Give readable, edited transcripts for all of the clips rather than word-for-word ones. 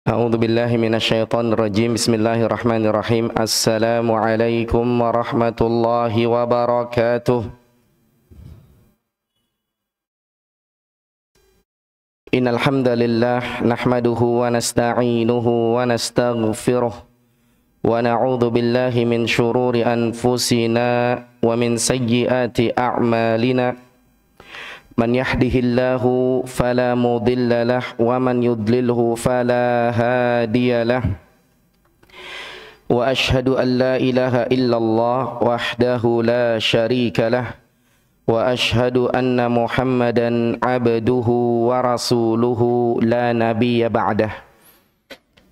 A'udzu billahi minasyaitonir rajim. Bismillahirrahmanirrahim. Assalamualaikum warahmatullahi wabarakatuh. Innal hamdalillah nahmaduhu wa nasta'inuhu wa nastaghfiruh wa na'udzu billahi min syururi anfusina wa min sayyiati a'malina. Man yahdihillahu fala mudilla lah wa man yudlilhu fala hadiyalah. Wa ashhadu an la ilaha illallah wahdahu la syarika lah wa ashhadu anna Muhammadan abduhu wa rasuluhu la nabiyya ba'dah.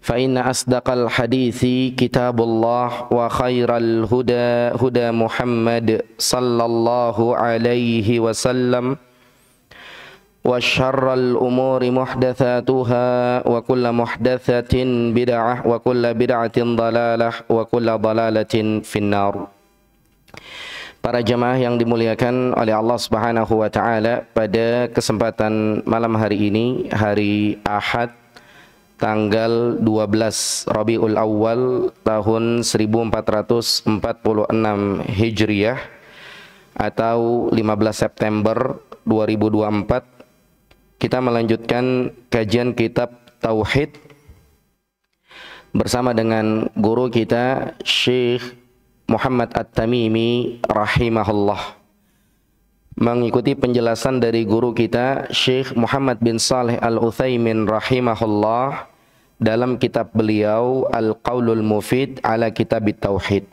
Fa inna asdaqal hadithi kitabullah wa khairal huda huda Muhammad sallallahu alaihi wasallam. Wa syarral umuri muhdatsatuha wa kullu muhdatsatin bid'ah wa kullu bid'atin dhalalah wa kullu dhalalatin finnar. Para jamaah yang dimuliakan oleh Allah Subhanahu wa taala, pada kesempatan malam hari ini, hari Ahad tanggal 12 Rabiul Awal tahun 1446 Hijriah atau 15 September 2024, kita melanjutkan kajian kitab Tauhid bersama dengan guru kita Syekh Muhammad At-Tamimi rahimahullah, mengikuti penjelasan dari guru kita Syekh Muhammad bin Shalih Al-Utsaimin rahimahullah dalam kitab beliau Al-Qaulul Mufid ala Kitab Tauhid.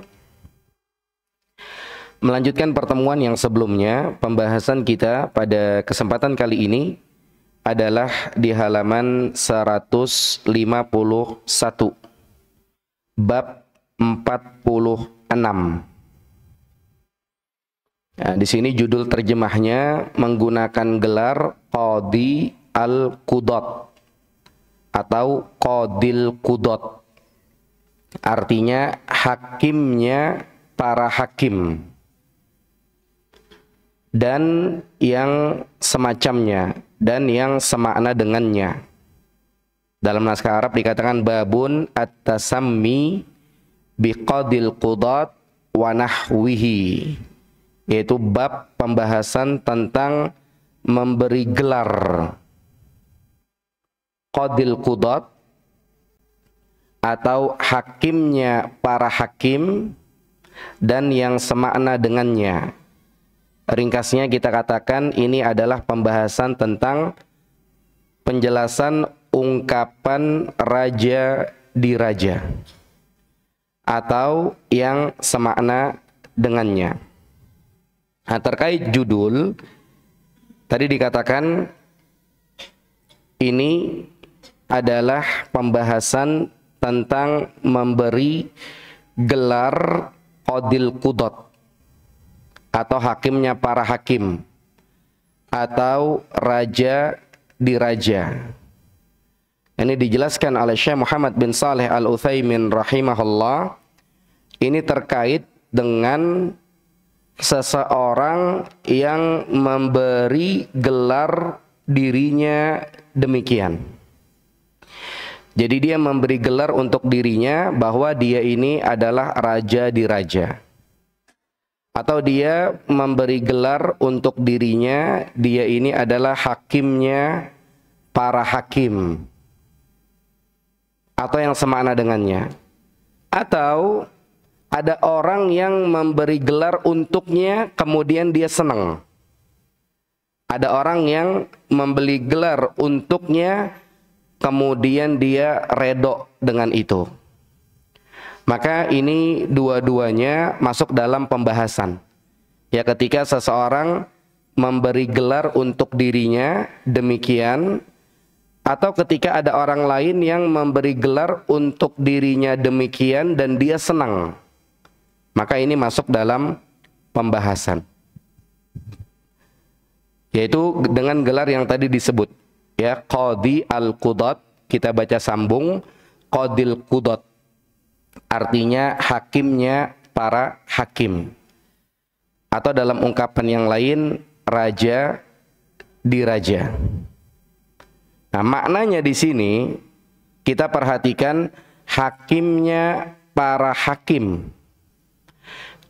Melanjutkan pertemuan yang sebelumnya, pembahasan kita pada kesempatan kali ini adalah di halaman 151, bab 46. Nah, di sini judul terjemahnya menggunakan gelar Qadi al-Qudat atau Qadil Qudat. Artinya hakimnya para hakim dan yang semacamnya dan yang semakna dengannya. Dalam naskah Arab dikatakan babun at-tasammi biqadil qudat wa nahwihi, yaitu bab pembahasan tentang memberi gelar qadil qudat atau hakimnya para hakim dan yang semakna dengannya. Ringkasnya kita katakan ini adalah pembahasan tentang penjelasan ungkapan raja di raja atau yang semakna dengannya. Nah, terkait judul tadi dikatakan ini adalah pembahasan tentang memberi gelar Qadil Qudat atau hakimnya para hakim atau raja di raja. Ini dijelaskan oleh Syekh Muhammad bin Shalih Al-Utsaimin rahimahullah. Ini terkait dengan seseorang yang memberi gelar dirinya demikian. Jadi dia memberi gelar untuk dirinya bahwa dia ini adalah raja di raja. Atau dia memberi gelar untuk dirinya, dia ini adalah hakimnya para hakim, atau yang semakna dengannya. Atau ada orang yang memberi gelar untuknya, kemudian dia senang. Ada orang yang membeli gelar untuknya, kemudian dia redho dengan itu. Maka ini dua-duanya masuk dalam pembahasan. Ya, ketika seseorang memberi gelar untuk dirinya demikian, atau ketika ada orang lain yang memberi gelar untuk dirinya demikian dan dia senang, maka ini masuk dalam pembahasan. Yaitu dengan gelar yang tadi disebut, ya, Qadhi al-Qudat, kita baca sambung, Qadil Qudat. Artinya hakimnya para hakim. Atau dalam ungkapan yang lain, raja di raja. Nah, maknanya di sini kita perhatikan hakimnya para hakim.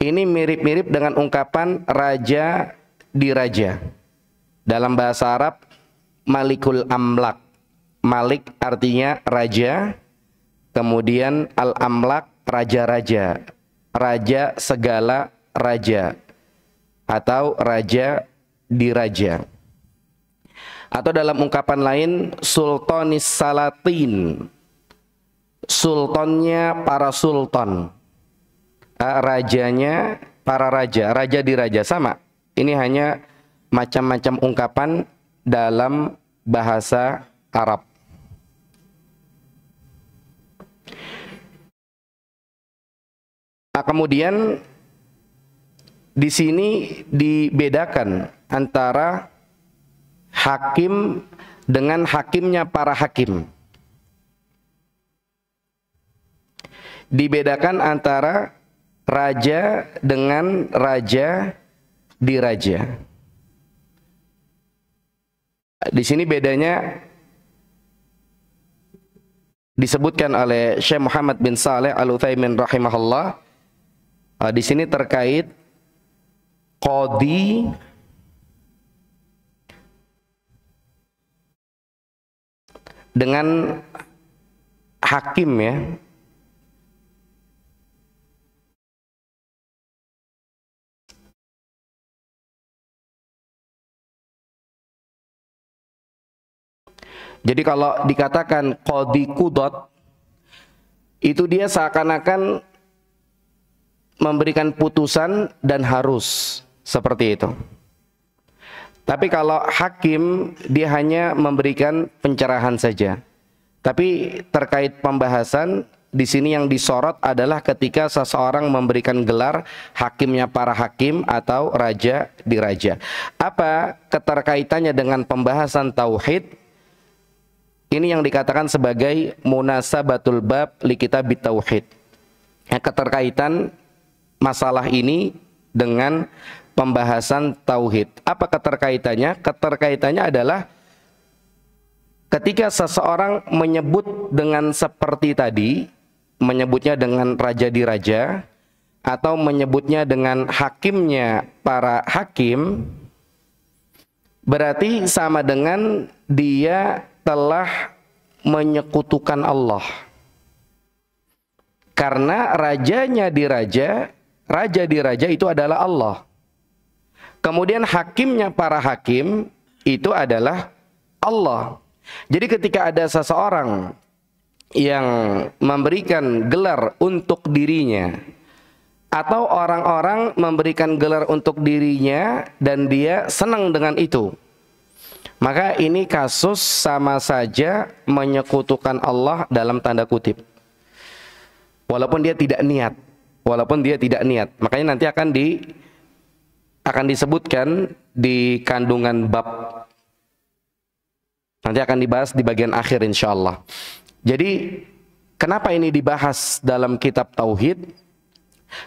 Ini mirip-mirip dengan ungkapan raja di raja. Dalam bahasa Arab, Malikul Amlak. Malik artinya raja. Kemudian al-amlak, raja-raja, raja segala raja, atau raja di raja. Atau dalam ungkapan lain, sultanis salatin, sultannya para sultan, rajanya para raja, raja di raja. Sama, ini hanya macam-macam ungkapan dalam bahasa Arab. Nah, kemudian di sini dibedakan antara hakim dengan hakimnya para hakim. Dibedakan antara raja dengan raja di raja. Di sini bedanya disebutkan oleh Syekh Muhammad bin Saleh Al-Utsaimin rahimahullah. Di sini terkait qadhi dengan hakim, ya. Jadi kalau dikatakan qadhi qudat, itu dia seakan-akan memberikan putusan dan harus, seperti itu. Tapi kalau hakim, dia hanya memberikan pencerahan saja. Tapi terkait pembahasan, di sini yang disorot adalah ketika seseorang memberikan gelar hakimnya para hakim atau raja di raja. Apa keterkaitannya dengan pembahasan tauhid? Ini yang dikatakan sebagai munasabatul bab li kitabit tauhid. Keterkaitan masalah ini dengan pembahasan tauhid. Apa keterkaitannya? Keterkaitannya adalah ketika seseorang menyebut dengan seperti tadi, menyebutnya dengan raja di raja, atau menyebutnya dengan hakimnya para hakim, berarti sama dengan dia telah menyekutukan Allah. Karena rajanya di raja, raja di raja itu adalah Allah. Kemudian hakimnya para hakim itu adalah Allah. Jadi ketika ada seseorang yang memberikan gelar untuk dirinya, atau orang-orang memberikan gelar untuk dirinya dan dia senang dengan itu, maka ini kasus sama saja menyekutukan Allah dalam tanda kutip. Walaupun dia tidak niat. Walaupun dia tidak niat. Makanya nanti akan disebutkan di kandungan bab. Nanti akan dibahas di bagian akhir insyaallah. Jadi kenapa ini dibahas dalam kitab Tauhid?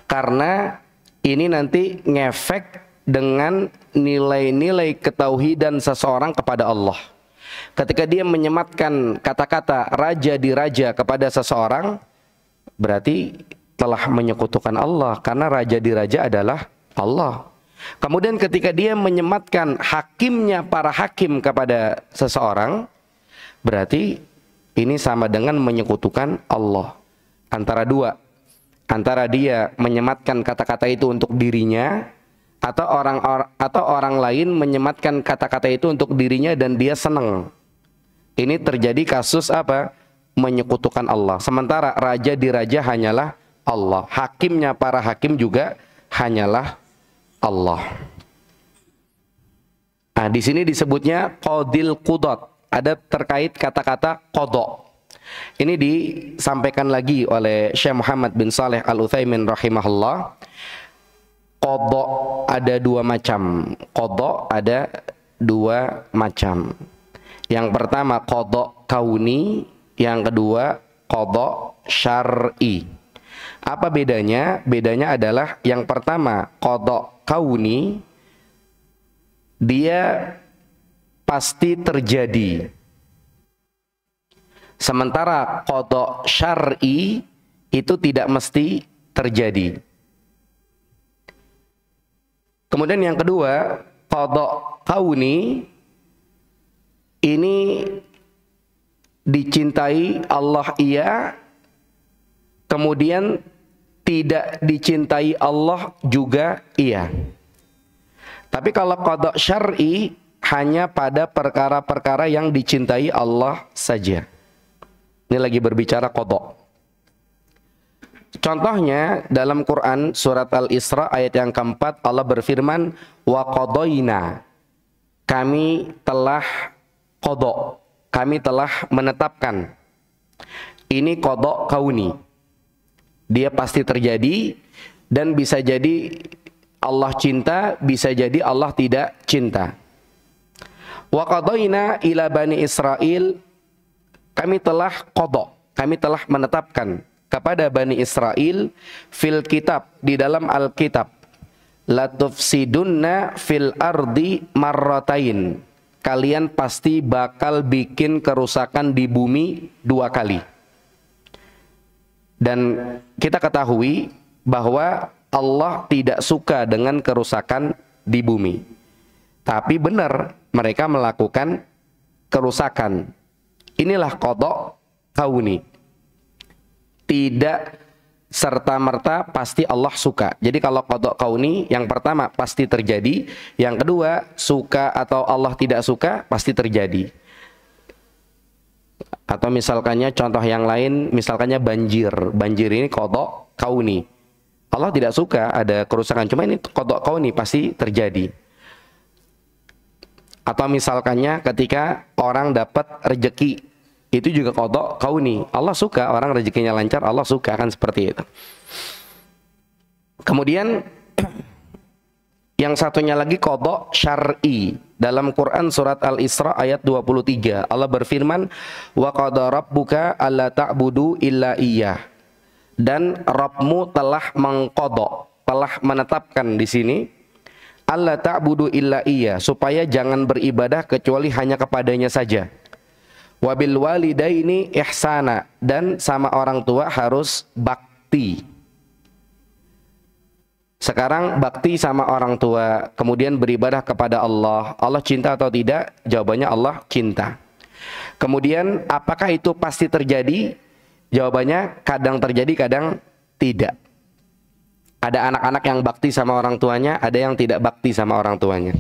Karena ini nanti ngefek dengan nilai-nilai ketauhidan seseorang kepada Allah. Ketika dia menyematkan kata-kata raja di raja kepada seseorang, berarti telah menyekutukan Allah, karena raja di raja adalah Allah. Kemudian ketika dia menyematkan hakimnya para hakim kepada seseorang, berarti ini sama dengan menyekutukan Allah. Antara dua, antara dia menyematkan kata-kata itu untuk dirinya, atau orang lain menyematkan kata-kata itu untuk dirinya dan dia senang. Ini terjadi kasus apa? Menyekutukan Allah. Sementara raja di raja hanyalah Allah. Hakimnya para hakim juga hanyalah Allah. Nah, di sini disebutnya qadil qudot. Ada terkait kata-kata qadha. Ini disampaikan lagi oleh Syekh Muhammad bin Saleh Al-Utsaimin rahimahullah. Qadha ada dua macam. Qadha ada dua macam. Yang pertama qadha kauni, yang kedua qadha syar'i. Apa bedanya? Bedanya adalah yang pertama qadha kauni, dia pasti terjadi. Sementara qadha syar'i itu tidak mesti terjadi. Kemudian yang kedua, qadha kauni ini dicintai Allah iya, kemudian tidak dicintai Allah juga iya. Tapi kalau qadha syar'i hanya pada perkara-perkara yang dicintai Allah saja. Ini lagi berbicara qadha. Contohnya dalam Quran surat Al-Isra ayat yang keempat, Allah berfirman, wa qadaina, kami telah qadha, kami telah menetapkan. Ini qadha kauni, dia pasti terjadi, dan bisa jadi Allah cinta, bisa jadi Allah tidak cinta. Wa qadaina ila bani Israil, kami telah qadha, kami telah menetapkan kepada Bani Israel fil kitab, di dalam Alkitab, la tufsidunna fil ardi marratain, kalian pasti bakal bikin kerusakan di bumi dua kali. Dan kita ketahui bahwa Allah tidak suka dengan kerusakan di bumi. Tapi benar mereka melakukan kerusakan. Inilah qadha kauni. Tidak serta-merta pasti Allah suka. Jadi kalau qadha kauni, yang pertama pasti terjadi, yang kedua suka atau Allah tidak suka pasti terjadi. Atau misalkannya contoh yang lain, misalkannya banjir. Banjir ini qadha kauni. Allah tidak suka ada kerusakan, cuma ini qadha kauni pasti terjadi. Atau misalkannya ketika orang dapat rezeki, itu juga qadha kauni. Allah suka orang rezekinya lancar, Allah suka, kan seperti itu. Kemudian yang satunya lagi qadha syar'i. Dalam Quran surat Al-Isra ayat 23, Allah berfirman, wa qadha rabbuka alla ta'budu illa iyyah. Dan Rabbmu telah mengqadha, telah menetapkan di sini, alla ta'budu illa iyyah, supaya jangan beribadah kecuali hanya kepadanya saja. Wabil walidaini ihsana, dan sama orang tua harus bakti. Sekarang bakti sama orang tua, kemudian beribadah kepada Allah. Allah cinta atau tidak? Jawabannya Allah cinta. Kemudian apakah itu pasti terjadi? Jawabannya kadang terjadi, kadang tidak. Ada anak-anak yang bakti sama orang tuanya, ada yang tidak bakti sama orang tuanya.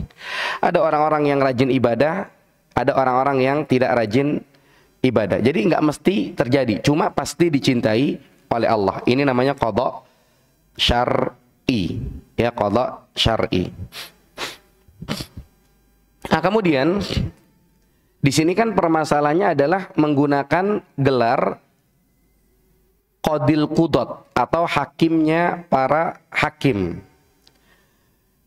Ada orang-orang yang rajin ibadah, ada orang-orang yang tidak rajin ibadah. Jadi nggak mesti terjadi, cuma pasti dicintai oleh Allah. Ini namanya qadha syar'i, ya, qadha syar'i. Nah, kemudian di sini kan permasalahannya adalah menggunakan gelar qadil qudot atau hakimnya para hakim.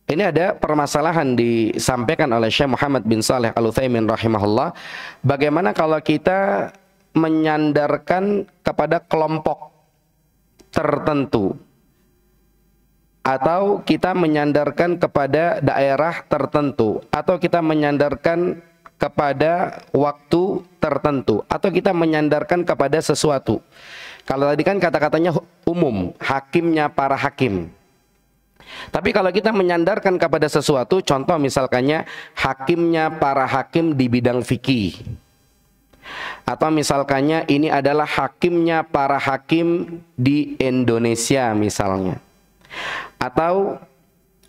Ini ada permasalahan disampaikan oleh Syekh Muhammad bin Saleh Al-Utsaimin rahimahullah. Bagaimana kalau kita menyandarkan kepada kelompok tertentu, atau kita menyandarkan kepada daerah tertentu, atau kita menyandarkan kepada waktu tertentu, atau kita menyandarkan kepada sesuatu. Kalau tadi kan kata-katanya umum, hakimnya para hakim. Tapi kalau kita menyandarkan kepada sesuatu, contoh misalkannya hakimnya para hakim di bidang fikih, atau misalkannya ini adalah hakimnya para hakim di Indonesia misalnya, atau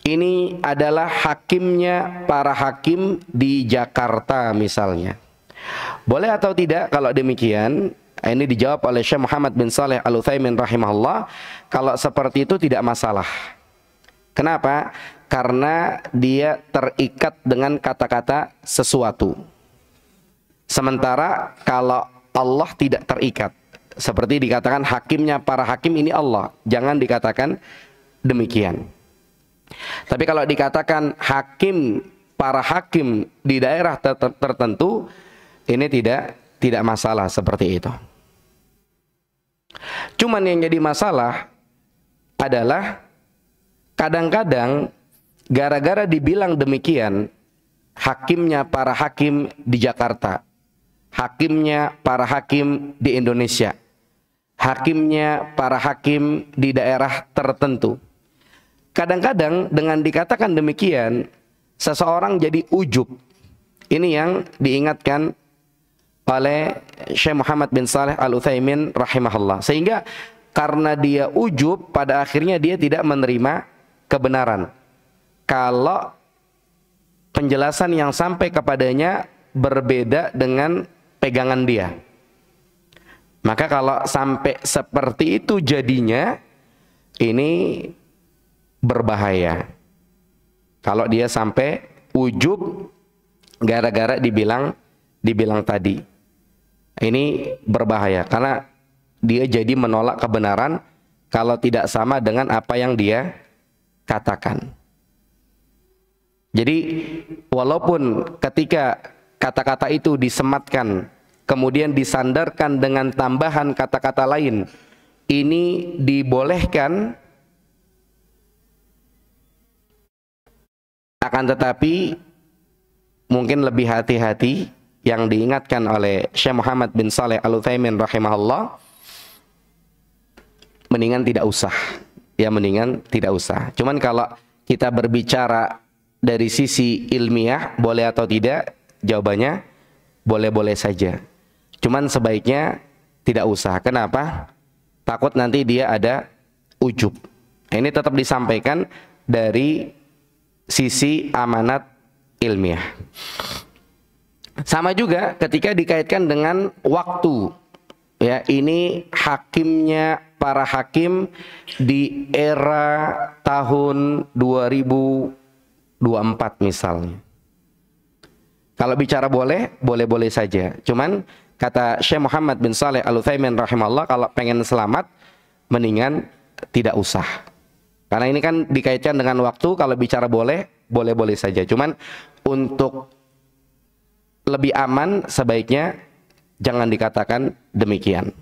ini adalah hakimnya para hakim di Jakarta misalnya. Boleh atau tidak kalau demikian? Ini dijawab oleh Syekh Muhammad bin Shalih Al-Utsaimin rahimahullah, kalau seperti itu tidak masalah. Kenapa? Karena dia terikat dengan kata-kata sesuatu. Sementara kalau Allah tidak terikat, seperti dikatakan hakimnya para hakim ini Allah, jangan dikatakan demikian. Tapi kalau dikatakan hakim para hakim di daerah tertentu, ini tidak masalah seperti itu. Cuman yang jadi masalah adalah kadang-kadang gara-gara dibilang demikian, hakimnya para hakim di Jakarta, hakimnya para hakim di Indonesia, hakimnya para hakim di daerah tertentu. Kadang-kadang dengan dikatakan demikian, seseorang jadi ujub. Ini yang diingatkan oleh Syekh Muhammad bin Shalih Al-Utsaimin rahimahullah. Sehingga karena dia ujub, pada akhirnya dia tidak menerima kebenaran kalau penjelasan yang sampai kepadanya berbeda dengan pegangan dia. Maka kalau sampai seperti itu jadinya, ini berbahaya. Kalau dia sampai ujub gara-gara dibilang tadi, ini berbahaya karena dia jadi menolak kebenaran kalau tidak sama dengan apa yang dia katakan. Jadi walaupun ketika kata-kata itu disematkan kemudian disandarkan dengan tambahan kata-kata lain, ini dibolehkan, akan tetapi mungkin lebih hati-hati yang diingatkan oleh Syekh Muhammad bin Shalih Al-Utsaimin rahimahullah, mendingan tidak usah. Ya, mendingan tidak usah. Cuman kalau kita berbicara dari sisi ilmiah, boleh atau tidak? Jawabannya boleh-boleh saja. Cuman sebaiknya tidak usah. Kenapa? Takut nanti dia ada ujub. Ini tetap disampaikan dari sisi amanat ilmiah. Sama juga ketika dikaitkan dengan waktu. Ya, ini hakimnya para hakim di era tahun 2024 misalnya. Kalau bicara boleh-boleh saja. Cuman kata Syekh Muhammad bin Shalih Al-Utsaimin rahimahullah, kalau pengen selamat mendingan tidak usah. Karena ini kan dikaitkan dengan waktu, kalau bicara boleh-boleh saja. Cuman untuk lebih aman sebaiknya jangan dikatakan demikian.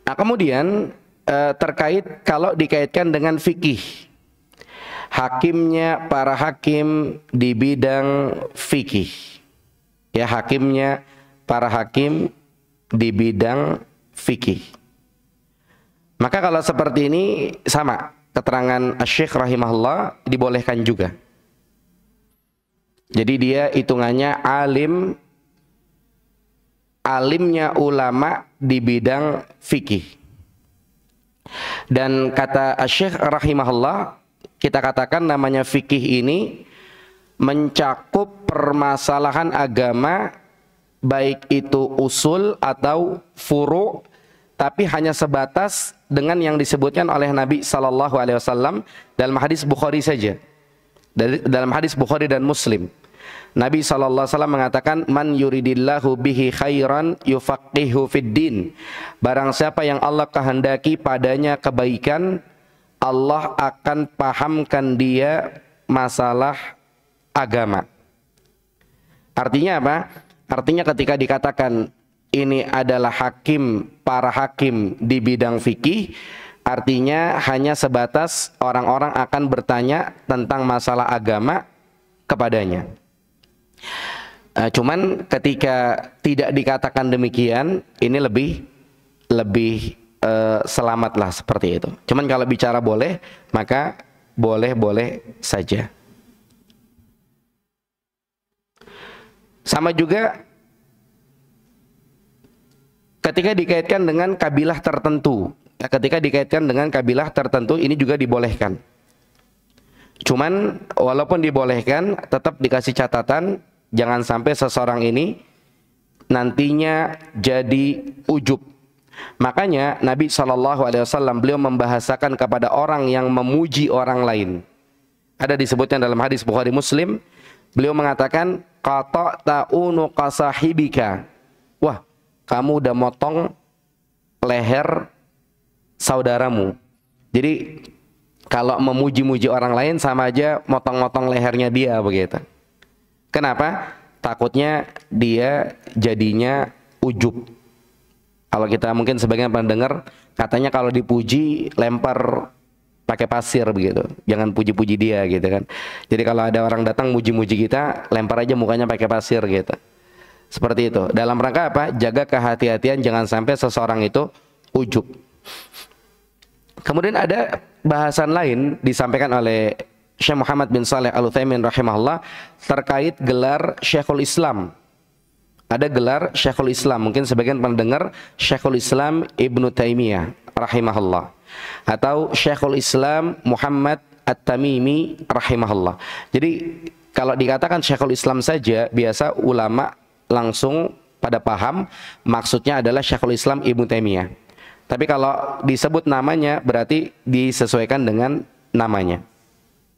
Nah, kemudian terkait kalau dikaitkan dengan fikih, hakimnya para hakim di bidang fikih, ya, hakimnya para hakim di bidang fikih. Maka kalau seperti ini sama, keterangan Asy-Syaikh rahimahullah dibolehkan juga. Jadi dia hitungannya alimnya ulama di bidang fikih. Dan kata Asy-Syaikh rahimahullah, kita katakan namanya fikih ini mencakup permasalahan agama, baik itu usul atau furu', tapi hanya sebatas dengan yang disebutkan oleh Nabi Sallallahu Alaihi Wasallam dalam hadis Bukhari saja. Dalam hadis Bukhari dan Muslim, Nabi Sallallahu Alaihi Wasallam mengatakan, man yuridillahu bihi khairan yufaqihu fid din. Barang siapa yang Allah kehendaki padanya kebaikan, Allah akan pahamkan dia masalah agama. Artinya apa? Artinya ketika dikatakan ini adalah para hakim di bidang fikih, artinya hanya sebatas orang-orang akan bertanya tentang masalah agama kepadanya. Cuman ketika tidak dikatakan demikian, ini lebih selamatlah seperti itu. Cuman kalau bicara boleh, maka boleh-boleh saja. Sama juga ketika dikaitkan dengan kabilah tertentu, ketika dikaitkan dengan kabilah tertentu ini juga dibolehkan. Cuman walaupun dibolehkan, tetap dikasih catatan jangan sampai seseorang ini nantinya jadi ujub. Makanya Nabi SAW beliau membahasakan kepada orang yang memuji orang lain. Ada disebutnya dalam hadis Bukhari Muslim, beliau mengatakan qata'ta unuqa sahibika. Wah, kamu udah motong leher saudaramu. Jadi kalau memuji-muji orang lain sama aja motong-motong lehernya dia begitu. Kenapa? Takutnya dia jadinya ujub. Kalau kita mungkin sebagian pendengar katanya kalau dipuji lempar pakai pasir begitu. Jangan puji-puji dia gitu kan. Jadi kalau ada orang datang muji-muji kita, lempar aja mukanya pakai pasir gitu. Seperti itu. Dalam rangka apa? Jaga kehati-hatian jangan sampai seseorang itu ujub. Kemudian ada bahasan lain disampaikan oleh Syekh Muhammad bin Shalih Al-Utsaimin rahimahullah terkait gelar Syekhul Islam. Ada gelar Syekhul Islam, mungkin sebagian pendengar Syekhul Islam Ibnu Taimiyah rahimahullah atau Syekhul Islam Muhammad At-Tamimi rahimahullah. Jadi kalau dikatakan Syekhul Islam saja biasa ulama langsung pada paham maksudnya adalah Syekhul Islam Ibnu Taimiyah. Tapi kalau disebut namanya berarti disesuaikan dengan namanya.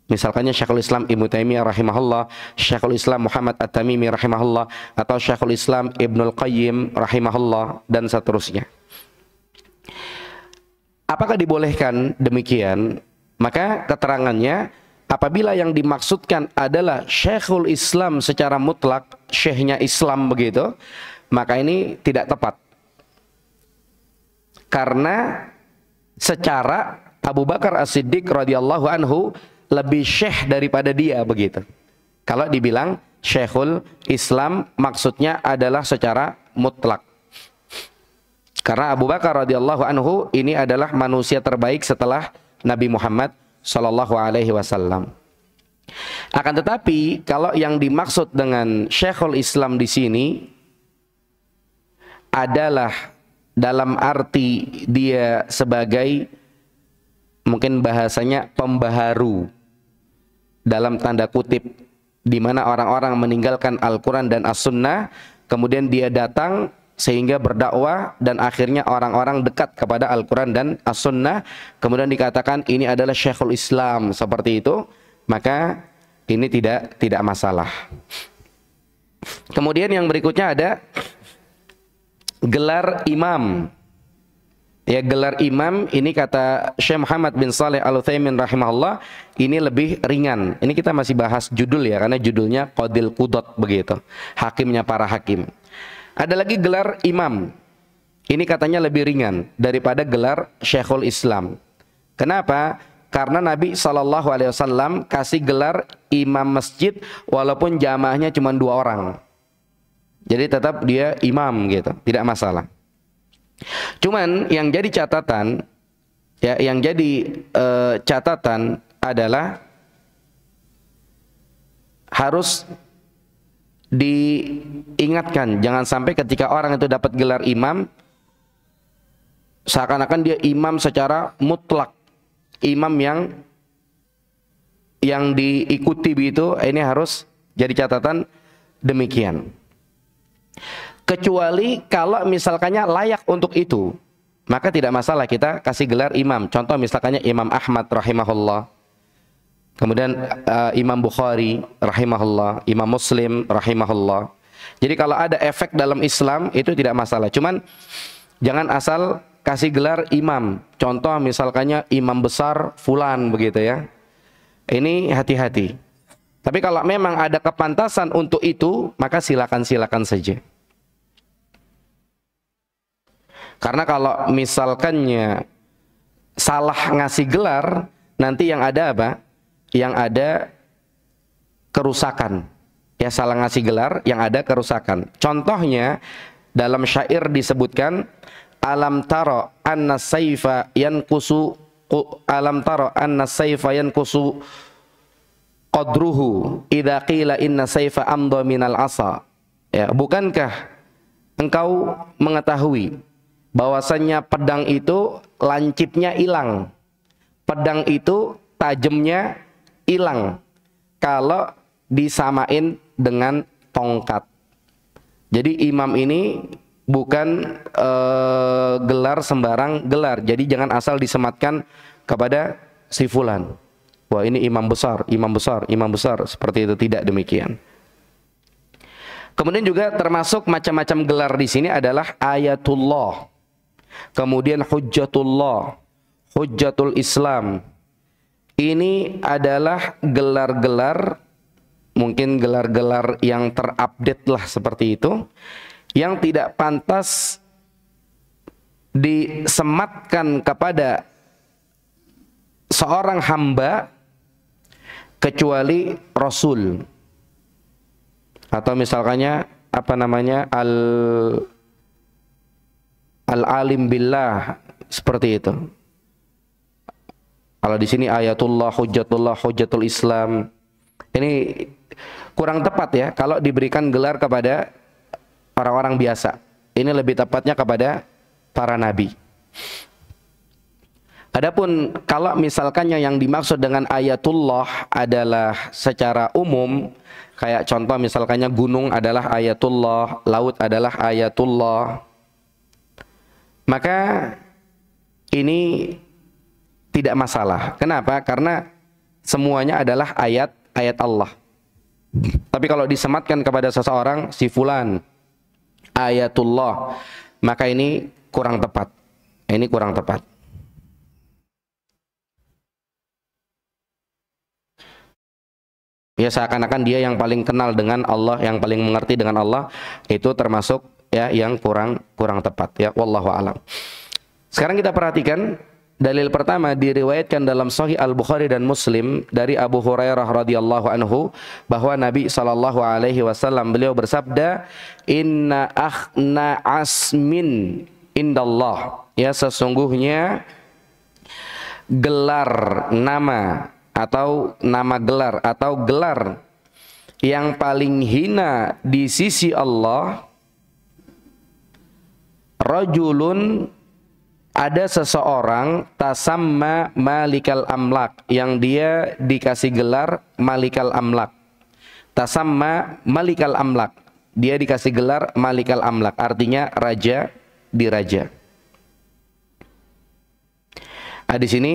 Misalkannya Syekhul Islam Ibnu Taimiyah rahimahullah, Syekhul Islam Muhammad At-Tamimi rahimahullah, atau Syekhul Islam Ibnul Qayyim rahimahullah, dan seterusnya. Apakah dibolehkan demikian? Maka keterangannya, apabila yang dimaksudkan adalah Syekhul Islam secara mutlak, syekhnya Islam begitu, maka ini tidak tepat. Karena secara Abu Bakar As-Siddiq radhiyallahu anhu lebih syekh daripada dia begitu. Kalau dibilang Syekhul Islam maksudnya adalah secara mutlak. Karena Abu Bakar radhiyallahu anhu ini adalah manusia terbaik setelah Nabi Muhammad sallallahu alaihi wasallam. Akan tetapi kalau yang dimaksud dengan Syekhul Islam di sini adalah dalam arti dia sebagai mungkin bahasanya pembaharu dalam tanda kutip, di mana orang-orang meninggalkan Al-Quran dan As-Sunnah, kemudian dia datang sehingga berdakwah dan akhirnya orang-orang dekat kepada Al-Quran dan As-Sunnah, kemudian dikatakan ini adalah Syekhul Islam seperti itu, maka ini tidak masalah. Kemudian yang berikutnya ada gelar imam. Ya, gelar imam ini kata Syekh Muhammad bin Shalih Al-Utsaimin rahimahullah ini lebih ringan. Ini kita masih bahas judul ya, karena judulnya Qadil Qudot begitu. Hakimnya para hakim. Ada lagi gelar imam. Ini katanya lebih ringan daripada gelar Syekhul Islam. Kenapa? Karena Nabi SAW kasih gelar imam masjid walaupun jamaahnya cuma 2 orang. Jadi tetap dia imam gitu, tidak masalah. Cuman yang jadi catatan, ya, yang jadi catatan adalah harus diingatkan, jangan sampai ketika orang itu dapat gelar imam, seakan-akan dia imam secara mutlak, imam yang diikuti begitu. Ini harus jadi catatan demikian. Kecuali kalau misalkannya layak untuk itu, maka tidak masalah kita kasih gelar imam. Contoh misalkannya Imam Ahmad rahimahullah, kemudian Imam Bukhari rahimahullah, Imam Muslim rahimahullah. Jadi kalau ada efek dalam Islam itu tidak masalah. Cuman jangan asal kasih gelar imam. Contoh misalkannya imam besar fulan begitu ya. Ini hati-hati. Tapi kalau memang ada kepantasan untuk itu, maka silakan saja. Karena kalau misalkannya salah ngasih gelar, nanti yang ada apa? Yang ada kerusakan. Ya, salah ngasih gelar, yang ada kerusakan. Contohnya dalam syair disebutkan, alam taro anna sayfa yankusu qadruhu idza qila inna sayfa amdha minal asa. Ya, bukankah engkau mengetahui bahwasannya pedang itu lancipnya hilang, pedang itu tajamnya hilang kalau disamain dengan tongkat. Jadi imam ini bukan gelar sembarang gelar. Jadi jangan asal disematkan kepada si fulan. Wah, ini imam besar, imam besar, imam besar. Seperti itu, tidak demikian. Kemudian juga termasuk macam-macam gelar di sini adalah ayatullah. Kemudian hujjatullah, hujjatul Islam. Ini adalah gelar-gelar, mungkin gelar-gelar yang terupdate lah seperti itu, yang tidak pantas disematkan kepada seorang hamba kecuali Rasul. Atau misalkannya apa namanya, al-alim billah, seperti itu. Kalau di sini ayatullah, hujjatullah, hujjatul Islam, ini kurang tepat ya kalau diberikan gelar kepada orang-orang biasa. Ini lebih tepatnya kepada para nabi. Adapun kalau misalkannya yang dimaksud dengan ayatullah adalah secara umum, kayak contoh misalkannya gunung adalah ayatullah, laut adalah ayatullah, maka ini tidak masalah. Kenapa? Karena semuanya adalah ayat-ayat Allah. Tapi kalau disematkan kepada seseorang, si fulan ayatullah, maka ini kurang tepat. Ini kurang tepat. Ya, seakan-akan dia yang paling kenal dengan Allah, yang paling mengerti dengan Allah, itu termasuk ya yang kurang tepat ya, wallahu alam. Sekarang kita perhatikan dalil pertama, diriwayatkan dalam Sahih Al-Bukhari dan Muslim dari Abu Hurairah radhiyallahu anhu bahwa Nabi SAW beliau bersabda, inna akhna asmin indallah, ya sesungguhnya gelar nama atau nama gelar atau gelar yang paling hina di sisi Allah, rajulun, ada seseorang tasamma malikal amlak, yang dia dikasih gelar malikal amlak. Tasamma malikal amlak, dia dikasih gelar malikal amlak, artinya raja di raja. Di sini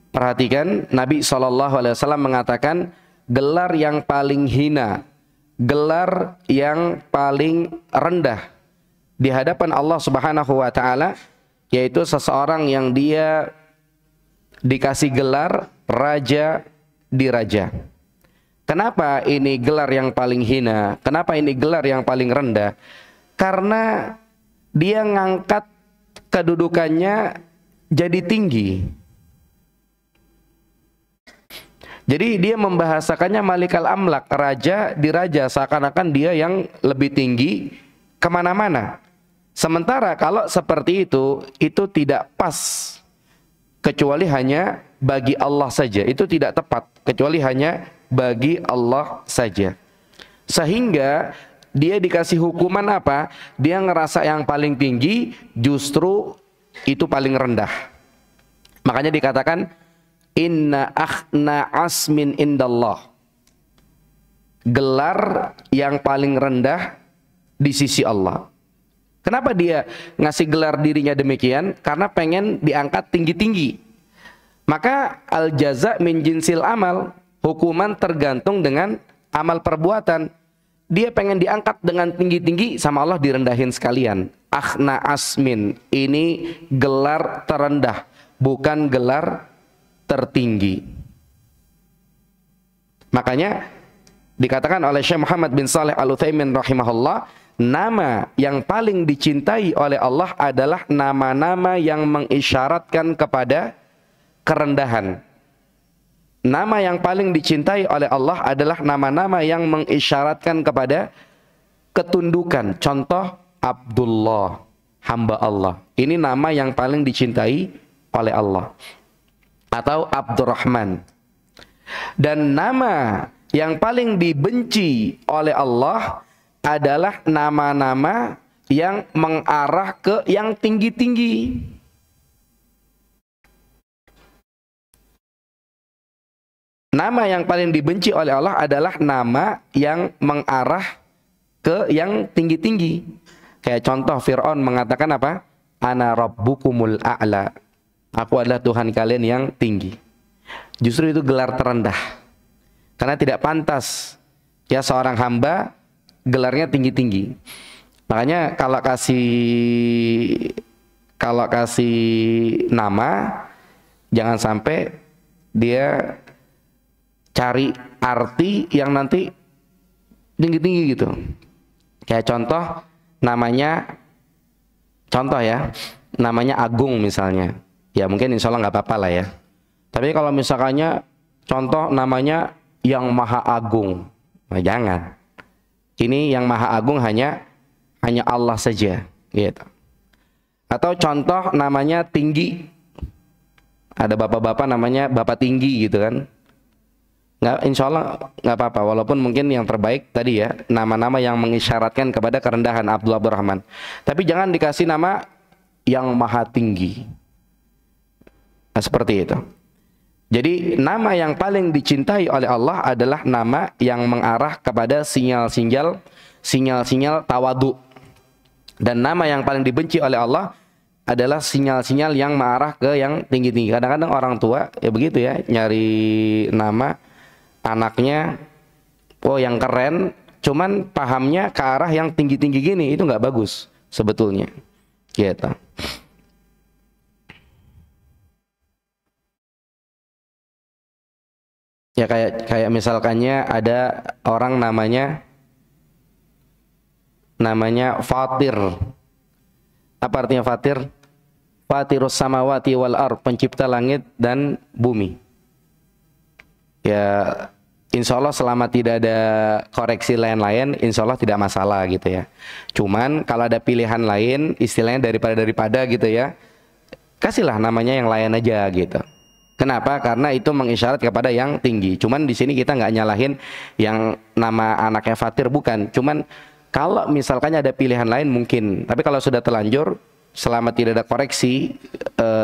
perhatikan, Nabi SAW mengatakan gelar yang paling hina, gelar yang paling rendah di hadapan Allah Subhanahu wa taala, yaitu seseorang yang dia dikasih gelar raja di raja. Kenapa ini gelar yang paling hina? Kenapa ini gelar yang paling rendah? Karena dia ngangkat kedudukannya jadi tinggi. Jadi dia membahasakannya malikal amlak, raja di raja, seakan-akan dia yang lebih tinggi kemana-mana. Sementara kalau seperti itu tidak pas, kecuali hanya bagi Allah saja. Itu tidak tepat, kecuali hanya bagi Allah saja. Sehingga dia dikasih hukuman apa? Dia ngerasa yang paling tinggi, justru itu paling rendah. Makanya dikatakan inna akhna asmin indallah, gelar yang paling rendah di sisi Allah. Kenapa dia ngasih gelar dirinya demikian? Karena pengen diangkat tinggi-tinggi. Maka al jaza min jinsil amal, hukuman tergantung dengan amal perbuatan. Dia pengen diangkat dengan tinggi-tinggi, sama Allah direndahin sekalian. Akhna asmin, ini gelar terendah, bukan gelar tertinggi. Makanya dikatakan oleh Syekh Muhammad bin Shalih Al-Utsaimin rahimahullah, nama yang paling dicintai oleh Allah adalah nama-nama yang mengisyaratkan kepada kerendahan. Nama yang paling dicintai oleh Allah adalah nama-nama yang mengisyaratkan kepada ketundukan. Contoh Abdullah, hamba Allah. Ini nama yang paling dicintai oleh Allah. Atau Abdurrahman. Dan nama yang paling dibenci oleh Allah adalah nama-nama yang mengarah ke yang tinggi-tinggi. Nama yang paling dibenci oleh Allah adalah nama yang mengarah ke yang tinggi-tinggi. Kayak contoh Fir'aun mengatakan apa? Ana rabbukumul a'la. Aku adalah Tuhan kalian yang tinggi. Justru itu gelar terendah. Karena tidak pantas ya seorang hamba gelarnya tinggi-tinggi. Makanya kalau kasih nama, jangan sampai dia cari arti yang nanti tinggi-tinggi gitu. Kayak contoh ya, namanya Agung misalnya. Ya mungkin insya Allah nggak apa-apa lah ya. Tapi kalau misalkannya contoh namanya yang Maha Agung, nah jangan. Ini yang Maha Agung hanya Allah saja, gitu. Atau contoh namanya Tinggi. Ada bapak-bapak namanya Bapak Tinggi gitu kan. Nggak, insya Allah nggak apa-apa. Walaupun mungkin yang terbaik tadi ya, nama-nama yang mengisyaratkan kepada kerendahan Abdul Abdurrahman. Tapi jangan dikasih nama yang Maha Tinggi. Nah, seperti itu. Jadi nama yang paling dicintai oleh Allah adalah nama yang mengarah kepada sinyal-sinyal tawadu. Dan nama yang paling dibenci oleh Allah adalah sinyal-sinyal yang mengarah ke yang tinggi-tinggi. Kadang-kadang orang tua ya begitu ya, nyari nama anaknya yang keren, cuman pahamnya ke arah yang tinggi-tinggi gini, itu nggak bagus sebetulnya. Gitu. Ya kayak misalkannya ada orang namanya Fatir. Apa artinya Fatir? Fatirus samawati wal ard, pencipta langit dan bumi. Ya insya Allah selama tidak ada koreksi lain-lain, insya Allah tidak masalah gitu ya. Cuman kalau ada pilihan lain, istilahnya daripada gitu ya, kasihlah namanya yang lain aja gitu. Kenapa? Karena itu mengisyarat kepada yang tinggi. Cuman di sini kita nggak nyalahin yang nama anaknya Fatir, bukan. Cuman kalau misalkannya ada pilihan lain mungkin. Tapi kalau sudah terlanjur, selama tidak ada koreksi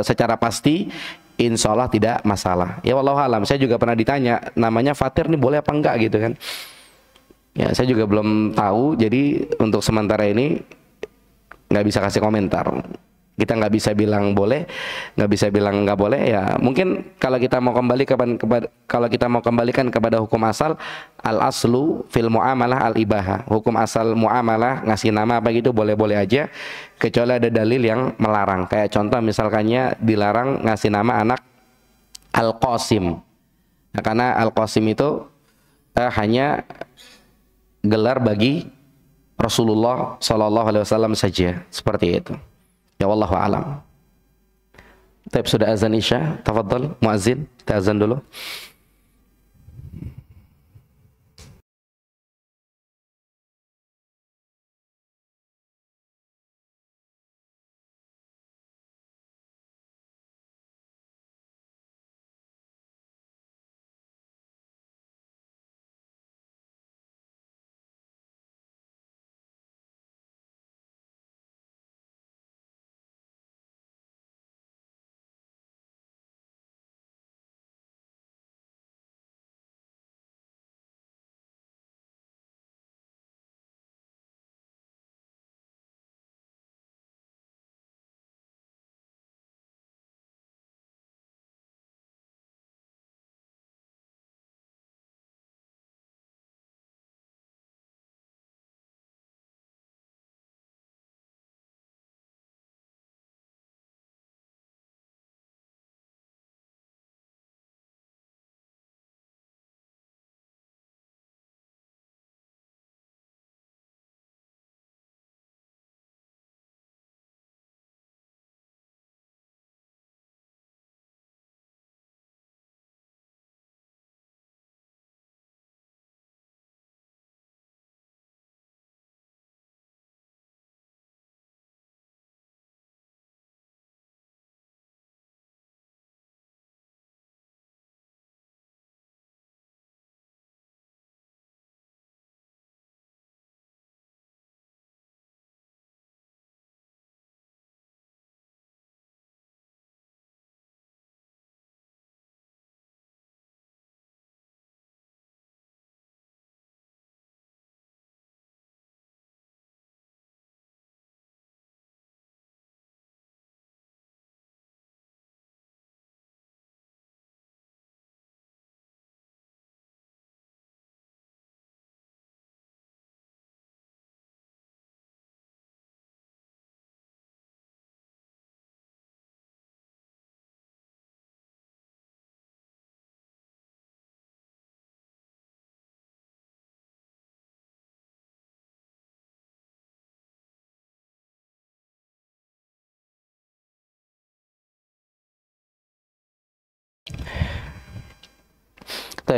secara pasti, insya Allah tidak masalah. Ya wallahu alam. Saya juga pernah ditanya, namanya Fatir nih boleh apa enggak gitu kan? Ya saya juga belum tahu. Jadi untuk sementara ini nggak bisa kasih komentar. Kita nggak bisa bilang boleh, nggak bisa bilang nggak boleh. Ya mungkin kalau kita mau kembalikan kepada hukum asal, al aslu fil muamalah al ibaha. Hukum asal muamalah ngasih nama apa gitu boleh-boleh aja, kecuali ada dalil yang melarang. Kayak contoh misalkannya dilarang ngasih nama anak al Qasim. Nah, karena al Qasim itu hanya gelar bagi Rasulullah Shallallahu Alaihi Wasallam saja, seperti itu. Ya wallahu alam. Tapi sudah azan Isya, tafadhal muazzin, kita azan dulu.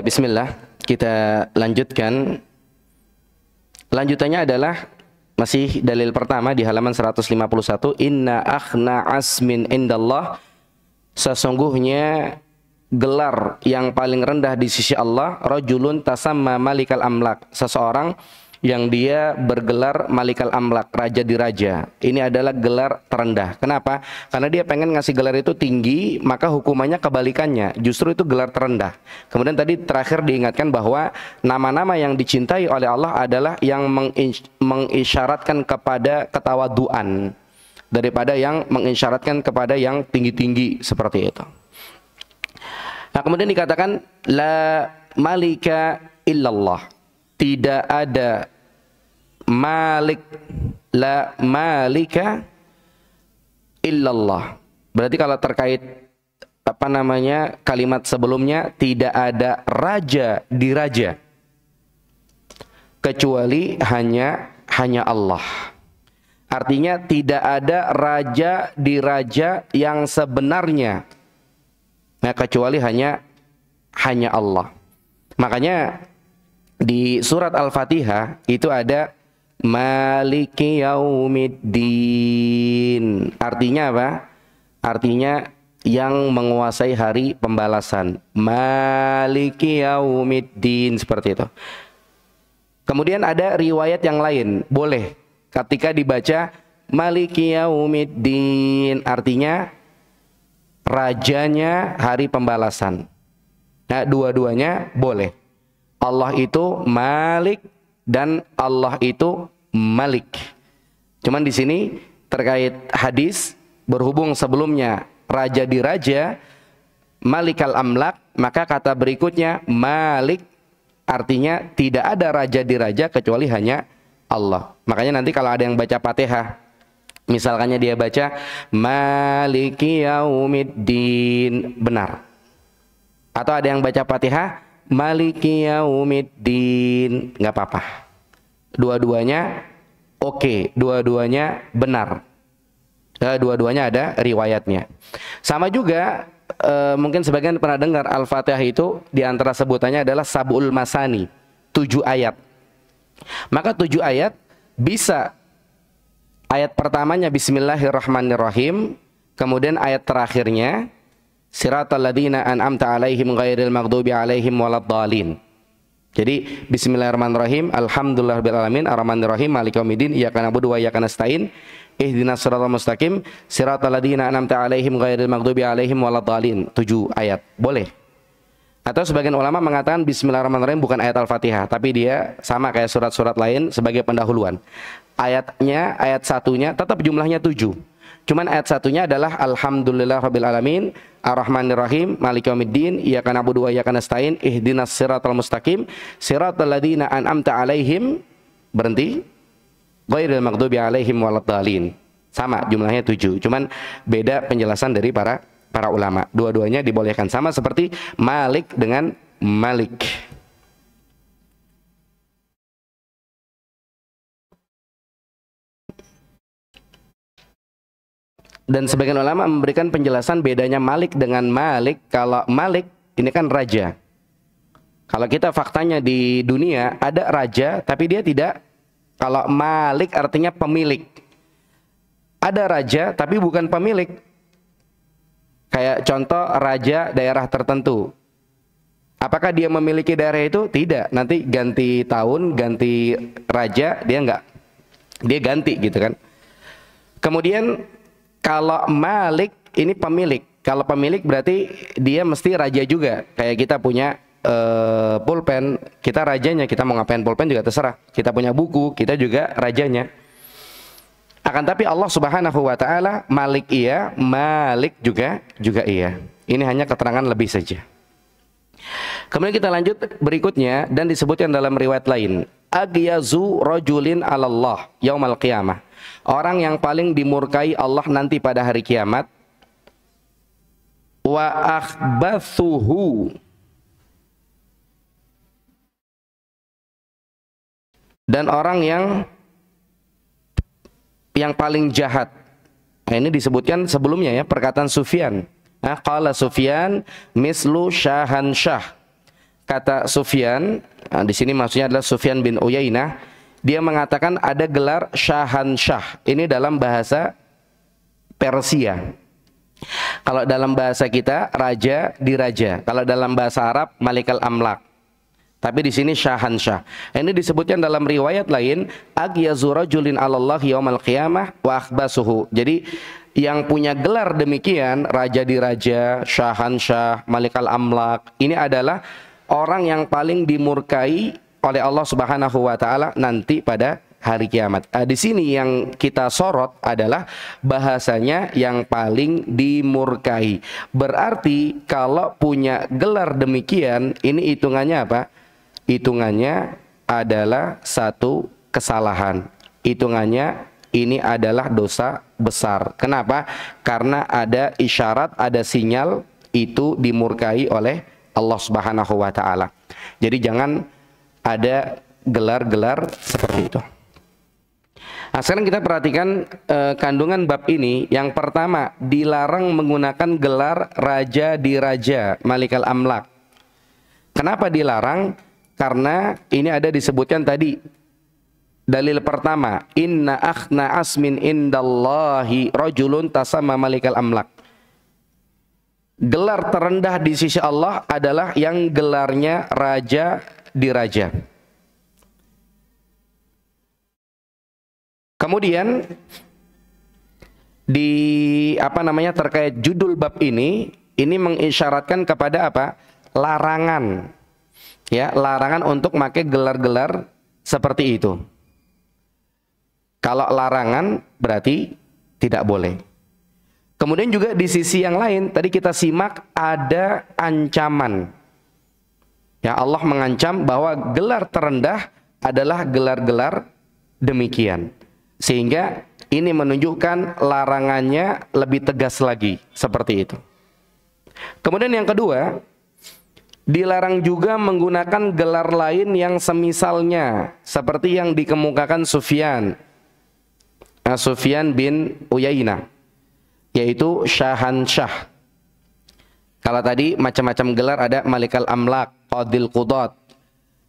Bismillah, kita lanjutkan. Lanjutannya adalah masih dalil pertama di halaman 151. Inna akhna asmin indallah, sesungguhnya gelar yang paling rendah di sisi Allah, rajulun tasamma malikal amlak, seseorang yang dia bergelar malikal amlak, raja di raja. Ini adalah gelar terendah. Kenapa? Karena dia pengen ngasih gelar itu tinggi, maka hukumannya kebalikannya, justru itu gelar terendah. Kemudian tadi terakhir diingatkan bahwa nama-nama yang dicintai oleh Allah adalah yang mengisyaratkan kepada ketawaduan daripada yang mengisyaratkan kepada yang tinggi-tinggi seperti itu. Nah, kemudian dikatakan la malika illallah, tidak ada malik, la malika illallah. Berarti kalau terkait kalimat sebelumnya, tidak ada raja di raja kecuali hanya Allah. Artinya tidak ada raja di raja yang sebenarnya, nah, kecuali hanya Allah. Makanya di surat Al-Fatihah itu ada Maliki Yaumiddin. Artinya apa? Artinya yang menguasai hari pembalasan. Maliki Yaumiddin, seperti itu. Kemudian ada riwayat yang lain, boleh ketika dibaca Maliki Yaumiddin, artinya rajanya hari pembalasan. Nah, dua-duanya boleh. Allah itu Malik dan Allah itu Malik. Cuman di sini terkait hadis, berhubung sebelumnya raja di raja, Malikal Amlak, maka kata berikutnya Malik, artinya tidak ada raja di raja kecuali hanya Allah. Makanya nanti kalau ada yang baca Fatihah, misalkannya dia baca Maliki Yaumiddin, benar. Atau ada yang baca Fatihah Maliki Yaumiddin, nggak apa-apa. Dua-duanya oke, dua-duanya benar. Dua-duanya ada riwayatnya. Sama juga mungkin sebagian pernah dengar Al-Fatihah itu di antara sebutannya adalah Sab'ul Masani, 7 ayat. Maka 7 ayat bisa ayat pertamanya Bismillahirrahmanirrahim, kemudian ayat terakhirnya Siratal ladzina an'amta 'alaihim ghairil maghdubi 'alaihim waladdallin. Jadi Bismillahirrahmanirrahim, Alhamdulillahirabbil alamin, Arrahmanirrahim, Maliki yaumiddin, iyyaka na'budu wa iyyaka nasta'in, ihdinas siratal mustaqim, siratal ladzina an'amta 'alaihim ghairil maghdubi 'alaihim waladdallin. 7 ayat, boleh. Atau sebagian ulama mengatakan Bismillahirrahmanirrahim bukan ayat Al-Fatihah, tapi dia sama kayak surat-surat lain sebagai pendahuluan. Ayatnya, ayat satunya tetap jumlahnya 7. Cuman ayat satunya adalah Alhamdulillahirabbil alamin, Ar-Rahmanir-Rahim, Maliki yaumiddin, iyyaka na'budu wa iyyaka nasta'in, ihdinas siratal mustaqim, siratal ladzina an'amta 'alaihim, berhenti, ghairil maghdubi 'alaihim waladdallin. Sama jumlahnya 7. Cuman beda penjelasan dari para ulama. Dua-duanya dibolehkan, sama seperti Malik dengan Malik. Dan sebagian ulama memberikan penjelasan bedanya Malik dengan Malik. Kalau Malik ini kan raja. Kalau kita faktanya di dunia ada raja tapi dia tidak. Kalau Malik artinya pemilik. Ada raja tapi bukan pemilik. Kayak contoh raja daerah tertentu. Apakah dia memiliki daerah itu? Tidak. Nanti ganti tahun, ganti raja, dia enggak. Dia ganti gitu kan. Kemudian kalau Malik ini pemilik. Kalau pemilik berarti dia mesti raja juga. Kayak kita punya pulpen, kita rajanya. Kita mau ngapain pulpen juga terserah. Kita punya buku, kita juga rajanya. Akan tapi Allah Subhanahu wa taala Malik iya, Malik juga iya. Ini hanya keterangan lebih saja. Kemudian kita lanjut berikutnya, dan disebutkan dalam riwayat lain, agyazu rajulin 'alallah yaumal qiyamah. Orang yang paling dimurkai Allah nanti pada hari kiamat, wa akhbathuhu, dan orang yang paling jahat. Nah, ini disebutkan sebelumnya ya, perkataan Sufyan. Nah, qala Sufyan mislu syahansyah, kata Sufyan, di sini maksudnya adalah Sufyan bin Uyainah, dia mengatakan ada gelar Syahansyah. Ini dalam bahasa Persia. Kalau dalam bahasa kita raja diraja. Kalau dalam bahasa Arab Malikal Amlak. Tapi di sini Syahansyah. Ini disebutkan dalam riwayat lain agyazu rajulin 'alallah yaumal qiyamah wa akhbasuhu. Jadi yang punya gelar demikian, raja diraja, Syahansyah, Malikal Amlak, ini adalah orang yang paling dimurkai oleh Allah Subhanahu wa taala nanti pada hari kiamat. Di sini yang kita sorot adalah bahasanya yang paling dimurkai. Berarti kalau punya gelar demikian, ini hitungannya apa? Hitungannya adalah satu kesalahan. Hitungannya ini adalah dosa besar. Kenapa? Karena ada isyarat, ada sinyal itu dimurkai oleh Allah Subhanahu wa taala. Jadi jangan ada gelar-gelar seperti itu. Nah, sekarang kita perhatikan kandungan bab ini. Yang pertama, dilarang menggunakan gelar raja diraja, Malikal Amlak. Kenapa dilarang? Karena ini ada disebutkan tadi. Dalil pertama, inna akhna asmin indallahi rajulun tasamma Malikal Amlak. Gelar terendah di sisi Allah adalah yang gelarnya raja diraja. Kemudian di terkait judul bab ini mengisyaratkan kepada apa? Larangan. Ya, larangan untuk pakai gelar-gelar seperti itu. Kalau larangan berarti tidak boleh. Kemudian juga di sisi yang lain tadi kita simak ada ancaman. Ya, Allah mengancam bahwa gelar terendah adalah gelar-gelar demikian. Sehingga ini menunjukkan larangannya lebih tegas lagi seperti itu. Kemudian yang kedua, dilarang juga menggunakan gelar lain yang semisalnya seperti yang dikemukakan Sufyan bin Uyainah, yaitu Syahansyah. Kalau tadi macam-macam gelar ada Malikal Amlak, Qadil Qudat,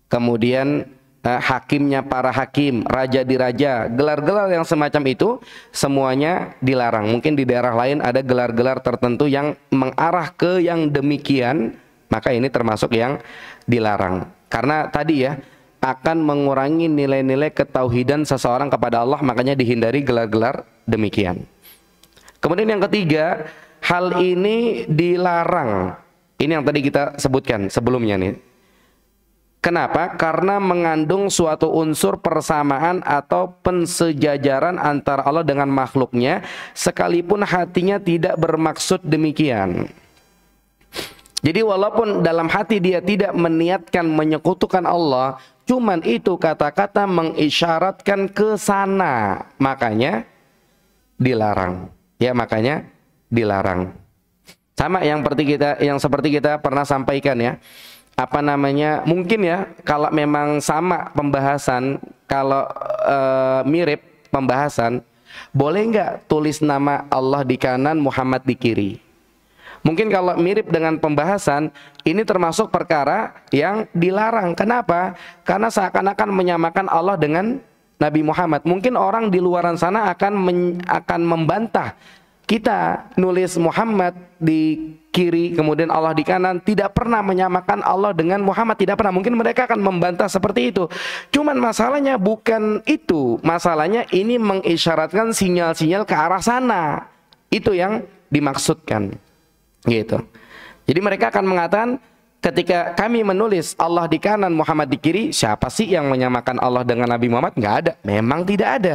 kemudian hakimnya para hakim, raja diraja, gelar-gelar yang semacam itu semuanya dilarang. Mungkin di daerah lain ada gelar-gelar tertentu yang mengarah ke yang demikian, maka ini termasuk yang dilarang. Karena tadi ya, akan mengurangi nilai-nilai ketauhidan seseorang kepada Allah, makanya dihindari gelar-gelar demikian. Kemudian yang ketiga, hal ini dilarang. Ini yang tadi kita sebutkan sebelumnya nih. Kenapa? Karena mengandung suatu unsur persamaan atau pensejajaran antara Allah dengan makhluknya, sekalipun hatinya tidak bermaksud demikian. Jadi walaupun dalam hati dia tidak meniatkan menyekutukan Allah, cuman itu kata-kata mengisyaratkan ke sana, makanya dilarang. Ya, makanya dilarang. Sama yang seperti kita pernah sampaikan ya. Mungkin ya, kalau memang sama pembahasan, kalau mirip pembahasan, boleh nggak tulis nama Allah di kanan, Muhammad di kiri? Mungkin kalau mirip dengan pembahasan, ini termasuk perkara yang dilarang. Kenapa? Karena seakan-akan menyamakan Allah dengan Nabi Muhammad. Mungkin orang di luaran sana akan membantah. Kita nulis Muhammad di kiri, kemudian Allah di kanan, tidak pernah menyamakan Allah dengan Muhammad, tidak pernah. Mungkin mereka akan membantah seperti itu. Cuman masalahnya bukan itu. Masalahnya ini mengisyaratkan sinyal-sinyal ke arah sana. Itu yang dimaksudkan. Gitu. Jadi mereka akan mengatakan, ketika kami menulis Allah di kanan, Muhammad di kiri, siapa sih yang menyamakan Allah dengan Nabi Muhammad? Nggak ada. Memang tidak ada.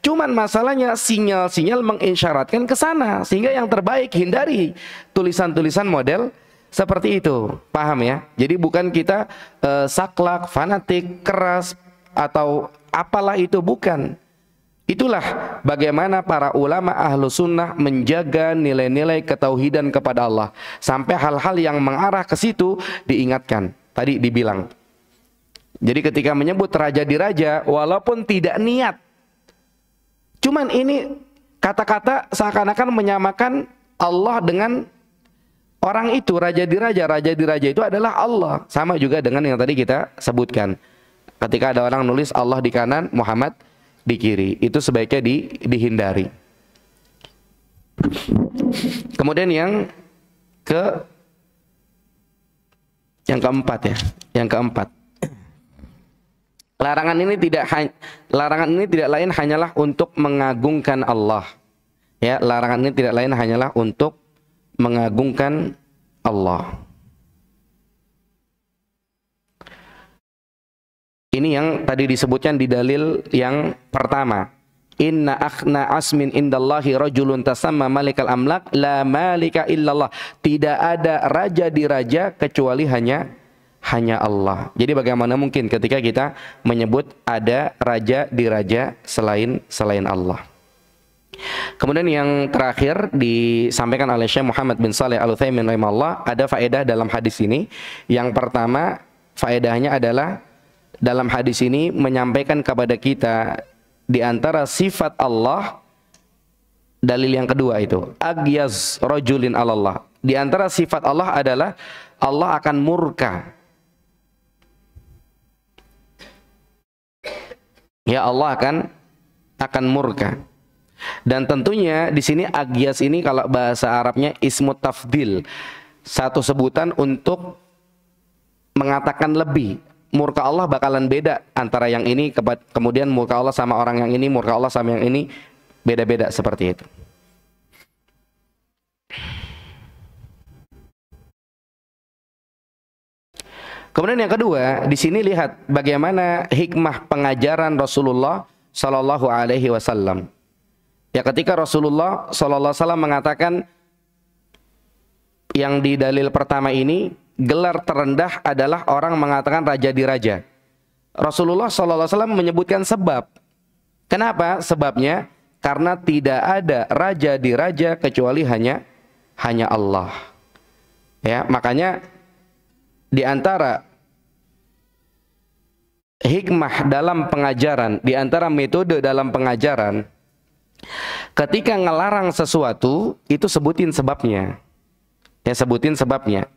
Cuman masalahnya sinyal-sinyal mengisyaratkan ke sana, sehingga yang terbaik hindari tulisan-tulisan model seperti itu. Paham ya? Jadi bukan kita saklek, fanatik, keras atau apalah itu, bukan. Itulah bagaimana para ulama ahlu sunnah menjaga nilai-nilai ketauhidan kepada Allah. Sampai hal-hal yang mengarah ke situ diingatkan. Tadi dibilang. Jadi ketika menyebut raja diraja, walaupun tidak niat. Cuman ini kata-kata seakan-akan menyamakan Allah dengan Orang itu raja di raja itu adalah Allah. Sama juga dengan yang tadi kita sebutkan. Ketika ada orang nulis Allah di kanan, Muhammad di kiri, itu sebaiknya dihindari. Kemudian yang keempat ya, yang keempat. Larangan ini tidak lain hanyalah untuk mengagungkan Allah. Ya, larangan ini tidak lain hanyalah untuk mengagungkan Allah. Ini yang tadi disebutkan di dalil yang pertama. Inna akhna asmin indallahi rajulun tasamma malikal amlak la malika illallah. Tidak ada raja di raja kecuali hanya Allah. Jadi bagaimana mungkin ketika kita menyebut ada raja di raja selain Allah. Kemudian yang terakhir disampaikan oleh Syekh Muhammad bin Shalih Al-Utsaimin rahimahullah, ada faedah dalam hadis ini. Yang pertama, faedahnya adalah dalam hadis ini menyampaikan kepada kita di antara sifat Allah, dalil yang kedua itu agyaz rajulin alallah. Di antara sifat Allah adalah Allah akan murka. Ya, Allah akan murka. Dan tentunya di sini agyaz ini kalau bahasa Arabnya ismut tafdil, satu sebutan untuk mengatakan lebih. Murka Allah bakalan beda antara yang ini, kemudian murka Allah sama orang yang ini, murka Allah sama yang ini beda-beda seperti itu. Kemudian yang kedua, di sini lihat bagaimana hikmah pengajaran Rasulullah Shallallahu Alaihi Wasallam. Ya, ketika Rasulullah Shallallahu Alaihi Wasallam mengatakan yang di dalil pertama ini, gelar terendah adalah orang mengatakan raja di raja. Rasulullah Shallallahu Alaihi Wasallam menyebutkan sebab. Kenapa? Sebabnya karena tidak ada raja di raja kecuali hanya Allah. Ya, makanya di antara hikmah dalam pengajaran, di antara metode dalam pengajaran, ketika ngelarang sesuatu itu sebutin sebabnya. Ya, sebutin sebabnya.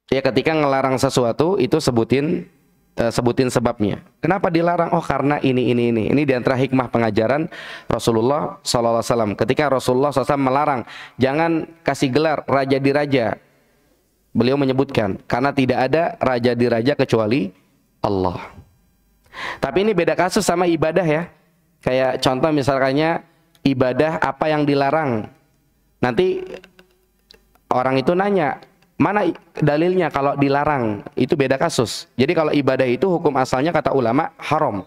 Ya, ketika ngelarang sesuatu itu sebutin sebabnya. Kenapa dilarang? Oh, karena ini. Ini di antara hikmah pengajaran Rasulullah SAW. Ketika Rasulullah SAW melarang jangan kasih gelar raja di raja, beliau menyebutkan karena tidak ada raja di raja kecuali Allah. Tapi ini beda kasus sama ibadah ya. Kayak contoh misalkannya ibadah apa yang dilarang. Nanti orang itu nanya, mana dalilnya kalau dilarang? Itu beda kasus. Jadi kalau ibadah itu hukum asalnya kata ulama haram.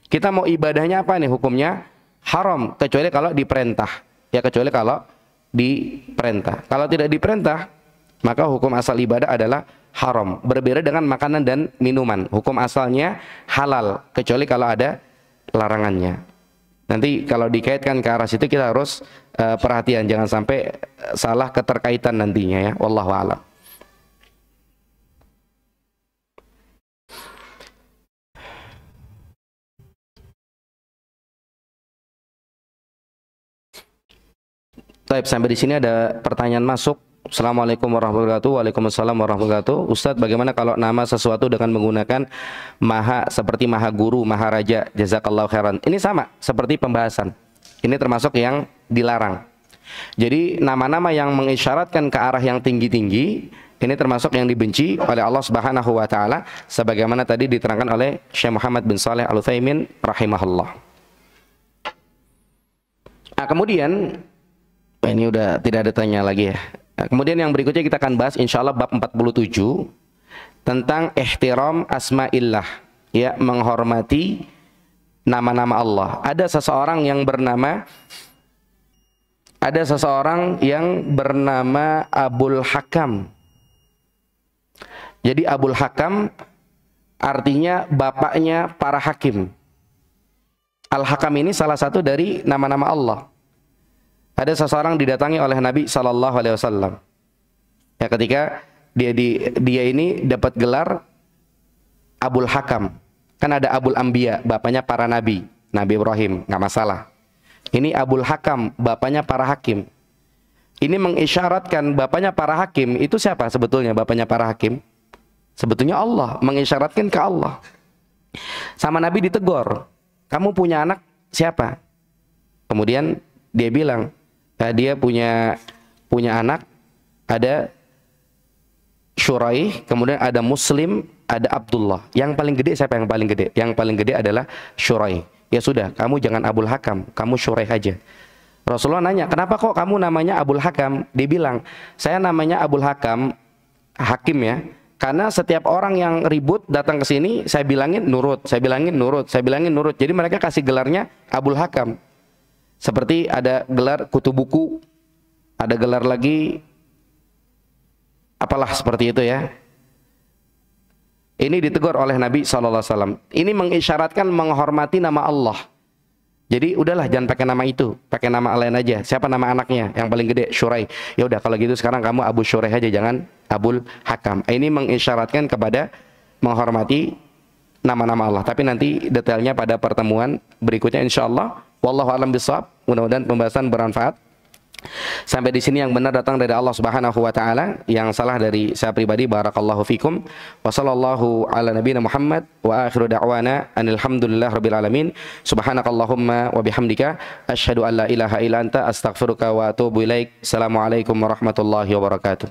Kita mau ibadahnya apa nih hukumnya? Haram, kecuali kalau diperintah. Ya, kecuali kalau diperintah. Kalau tidak diperintah, maka hukum asal ibadah adalah haram. Berbeda dengan makanan dan minuman. Hukum asalnya halal, kecuali kalau ada larangannya. Nanti kalau dikaitkan ke arah situ kita harus perhatian, jangan sampai salah keterkaitan nantinya ya. Wallahu a'lam. Baik, sampai di sini ada pertanyaan masuk. Assalamualaikum warahmatullahi wabarakatuh. Waalaikumsalam warahmatullahi wabarakatuh. Ustadz, bagaimana kalau nama sesuatu dengan menggunakan maha, seperti maha guru, maha raja? Jazakallahu khairan. Ini sama seperti pembahasan. Ini termasuk yang dilarang. Jadi nama-nama yang mengisyaratkan ke arah yang tinggi-tinggi, ini termasuk yang dibenci oleh Allah Subhanahu wa taala, sebagaimana tadi diterangkan oleh Syekh Muhammad bin Shalih Al-Utsaimin rahimahullah. Nah, kemudian ini udah tidak ada tanya lagi ya. Nah, kemudian yang berikutnya kita akan bahas insyaallah bab 47 tentang ihtiram asma'illah, ya, menghormati nama-nama Allah. Ada seseorang yang bernama Abul Hakam. Jadi Abul Hakam artinya bapaknya para hakim. Al-Hakam ini salah satu dari nama-nama Allah. Ada seseorang didatangi oleh Nabi Shallallahu Alaihi Wasallam. Ya, ketika dia ini dapat gelar Abul Hakam. Kan ada Abul Anbiya, bapaknya para nabi, Nabi Ibrahim, nggak masalah. Ini Abul Hakam, bapaknya para hakim. Ini mengisyaratkan bapaknya para hakim. Itu siapa sebetulnya bapaknya para hakim? Sebetulnya Allah, mengisyaratkan ke Allah. Sama Nabi ditegur, kamu punya anak siapa? Kemudian dia bilang, dia punya anak, ada Syuraih, kemudian ada Muslim, ada Abdullah. Yang paling gede siapa yang paling gede? Yang paling gede adalah Syuraih. Ya sudah, kamu jangan Abul Hakam, kamu Syuraih aja. Rasulullah nanya, kenapa kok kamu namanya Abul Hakam? Dia bilang, saya namanya Abul Hakam, hakim ya, karena setiap orang yang ribut datang ke sini, saya bilangin nurut, saya bilangin nurut, saya bilangin nurut. Jadi mereka kasih gelarnya Abul Hakam. Seperti ada gelar kutu buku, ada gelar lagi, apalah seperti itu ya. Ini ditegur oleh Nabi SAW. Ini mengisyaratkan menghormati nama Allah. Jadi udahlah, jangan pakai nama itu, pakai nama lain aja. Siapa nama anaknya yang paling gede? Syuraih. Ya udah kalau gitu sekarang kamu Abu Syuraih aja, jangan Abul Hakam. Ini mengisyaratkan kepada menghormati nama-nama Allah. Tapi nanti detailnya pada pertemuan berikutnya insyaallah. Wallahu a'lam bishawab. Mudah-mudahan pembahasan bermanfaat. Sampai di sini yang benar datang dari Allah Subhanahu wa taala, yang salah dari saya pribadi. Barakallahu fikum. Wa sallallahu ala nabiyina Muhammad wa akhiru da'wana anil hamdulillah rabbil alamin. Subhanakallahumma wa bihamdika asyhadu an la ilaha illa anta astaghfiruka wa atubu ilaik. Assalamualaikum warahmatullahi wabarakatuh.